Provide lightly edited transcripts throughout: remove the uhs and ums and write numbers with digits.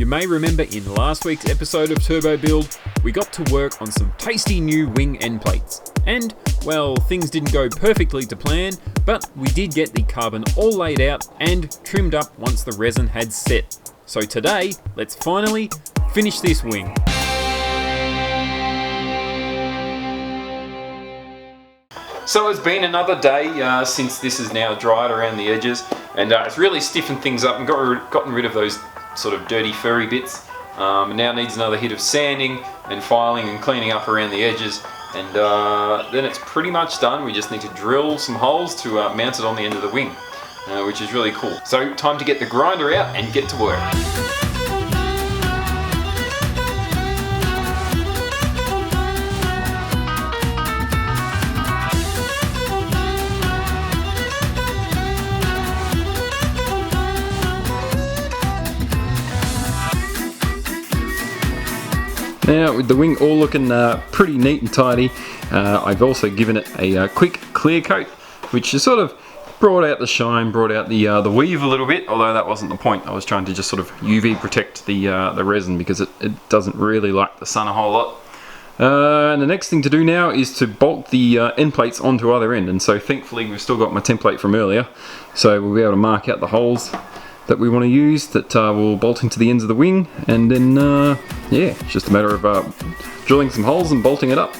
You may remember in last week's episode of Turbo Build, we got to work on some tasty new wing end plates. And, well, things didn't go perfectly to plan, but we did get the carbon all laid out and trimmed up once the resin had set. So today, let's finally finish this wing. So it's been another day since this is now dried around the edges, and it's really stiffened things up and gotten rid of those sort of dirty furry bits. It now needs another hit of sanding and filing and cleaning up around the edges, and then it's pretty much done. We just need to drill some holes to mount it on the end of the wing, which is really cool. So time to get the grinder out and get to work. Now, with the wing all looking pretty neat and tidy, I've also given it a quick clear coat, which has sort of brought out the shine, brought out the weave a little bit, although that wasn't the point. I was trying to just sort of UV protect the resin because it doesn't really like the sun a whole lot. And the next thing to do now is to bolt the end plates onto either end, and so thankfully we've still got my template from earlier, so we'll be able to mark out the holes that we want to use that will bolt into the ends of the wing, and then yeah, it's just a matter of drilling some holes and bolting it up.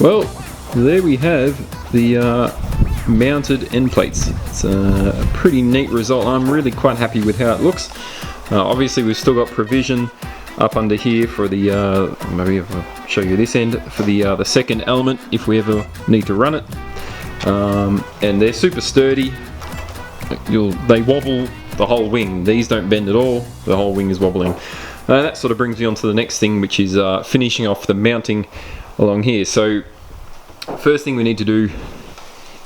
Well, there we have the mounted end plates. It's a pretty neat result. I'm really quite happy with how it looks. Obviously we've still got provision up under here for the, maybe I'll show you this end, for the second element if we ever need to run it. And they're super sturdy. They wobble the whole wing. These don't bend at all. The whole wing is wobbling. That sort of brings me on to the next thing, which is finishing off the mounting along here. So first thing we need to do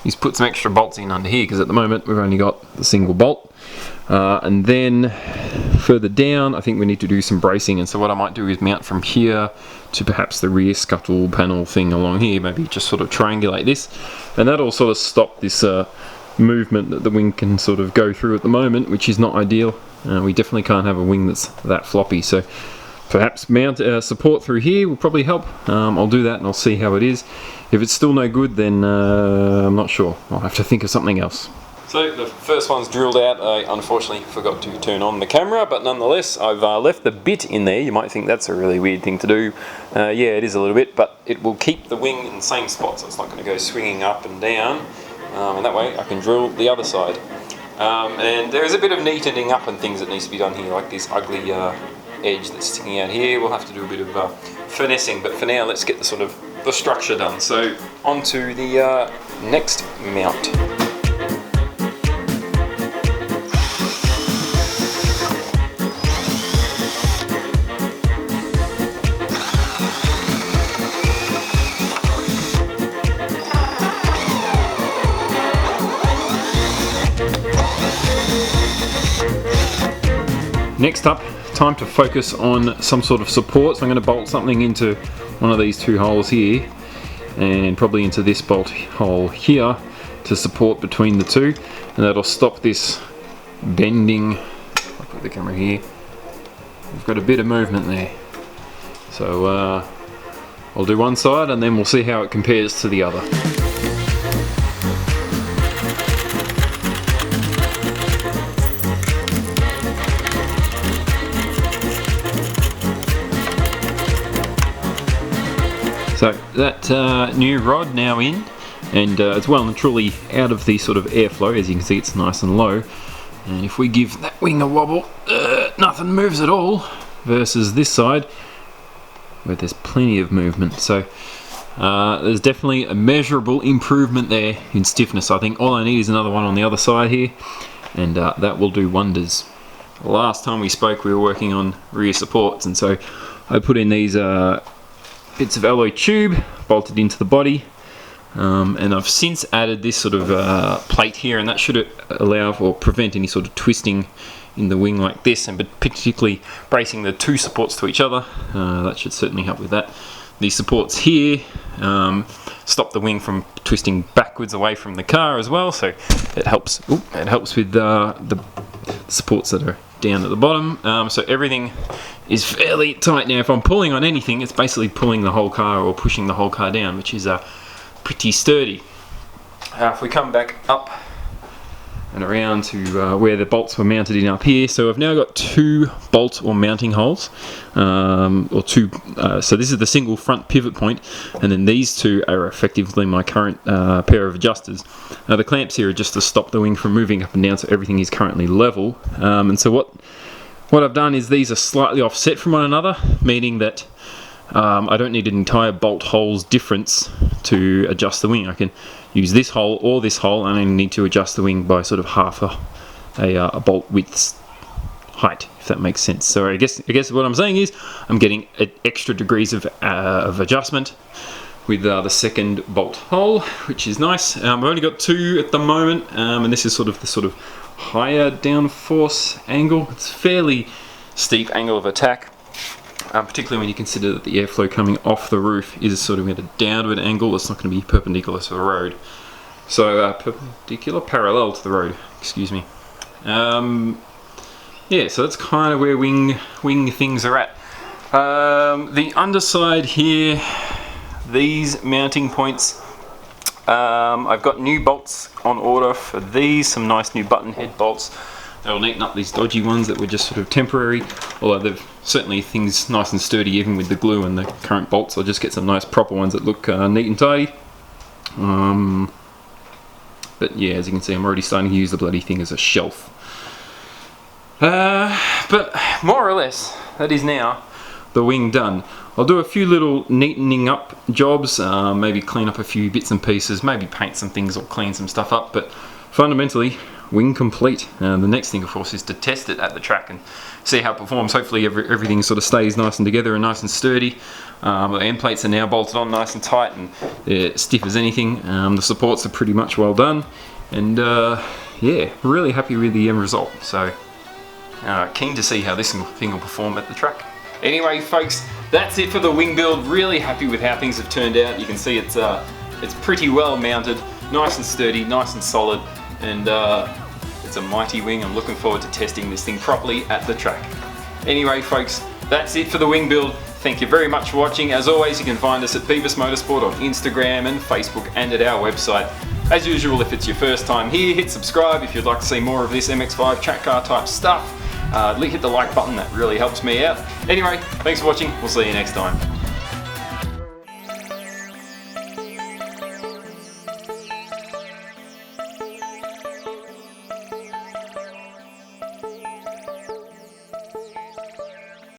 is put some extra bolts in under here, because at the moment we've only got the single bolt, and then further down I think we need to do some bracing. And so what I might do is mount from here to perhaps the rear scuttle panel thing along here, maybe just sort of triangulate this, and that'll sort of stop this movement that the wing can sort of go through at the moment, which is not ideal. We definitely can't have a wing that's that floppy, so perhaps mount support through here will probably help. I'll do that and I'll see how it is. If it's still no good, then I'm not sure. I'll have to think of something else. So the first one's drilled out. I unfortunately forgot to turn on the camera, but nonetheless I've left the bit in there. You might think that's a really weird thing to do. Yeah, it is a little bit, but it will keep the wing in the same spot, so it's not going to go swinging up and down, and that way I can drill the other side. And there is a bit of neatening up and things that needs to be done here, like this ugly edge that's sticking out here. We'll have to do a bit of finessing, but for now let's get the structure done. So onto the next mount. Next up, time to focus on some sort of support. So I'm going to bolt something into one of these two holes here, and probably into this bolt hole here to support between the two, and that'll stop this bending. I'll put the camera here. We've got a bit of movement there. So I'll do one side and then we'll see how it compares to the other. So that new rod now in, and it's well and truly out of the sort of airflow. As you can see, it's nice and low, and if we give that wing a wobble, nothing moves at all, versus this side where there's plenty of movement. So there's definitely a measurable improvement there in stiffness. I think all I need is another one on the other side here, and that will do wonders. Last time we spoke we were working on rear supports, and so I put in these bits of alloy tube bolted into the body. And I've since added this sort of plate here, and that should allow or prevent any sort of twisting in the wing like this, and particularly bracing the two supports to each other. That should certainly help with that. These supports here stop the wing from twisting backwards away from the car as well, so it helps. It helps with the supports that are down at the bottom. So everything is fairly tight now. If I'm pulling on anything, it's basically pulling the whole car or pushing the whole car down, which is pretty sturdy. If we come back up and around to where the bolts were mounted in up here, so I've now got two bolt or mounting holes, or two. So this is the single front pivot point, and then these two are effectively my current pair of adjusters. Now the clamps here are just to stop the wing from moving up and down, so everything is currently level. And so what I've done is these are slightly offset from one another, meaning that I don't need an entire bolt holes difference to adjust the wing. I can use this hole or this hole, and I need to adjust the wing by sort of half a bolt width height, if that makes sense. So I guess what I'm saying is I'm getting extra degrees of adjustment with the second bolt hole, which is nice. I've only got two at the moment, and this is sort of the higher downforce angle. It's a fairly steep angle of attack. Particularly when you consider that the airflow coming off the roof is sort of at a downward angle. It's not going to be perpendicular to the road. So parallel to the road, excuse me. Yeah, so that's kind of where wing things are at. The underside here, these mounting points, I've got new bolts on order for these, some nice new button head bolts. They'll neaten up these dodgy ones that were just sort of temporary, although they've certainly things nice and sturdy even with the glue and the current bolts. I'll just get some nice proper ones that look neat and tidy. But yeah, as you can see, I'm already starting to use the bloody thing as a shelf. But more or less, that is now the wing done. I'll do a few little neatening up jobs, maybe clean up a few bits and pieces, maybe paint some things or clean some stuff up, but fundamentally, wing complete. The next thing, of course, is to test it at the track and see how it performs. Hopefully everything sort of stays nice and together and nice and sturdy. The end plates are now bolted on nice and tight, and they're stiff as anything. The supports are pretty much well done, and yeah, really happy with the end result. So keen to see how this thing will perform at the track. Anyway, folks, that's it for the wing build. Really happy with how things have turned out. You can see it's pretty well mounted, nice and sturdy, nice and solid, and it's a mighty wing. I'm looking forward to testing this thing properly at the track. Anyway, folks, that's it for the wing build. Thank you very much for watching. As always, you can find us at BEAVIS Motorsport on Instagram and Facebook, and at our website. As usual, if it's your first time here, hit subscribe if you'd like to see more of this MX-5 track car type stuff. Hit the like button, that really helps me out. Anyway, thanks for watching. We'll see you next time.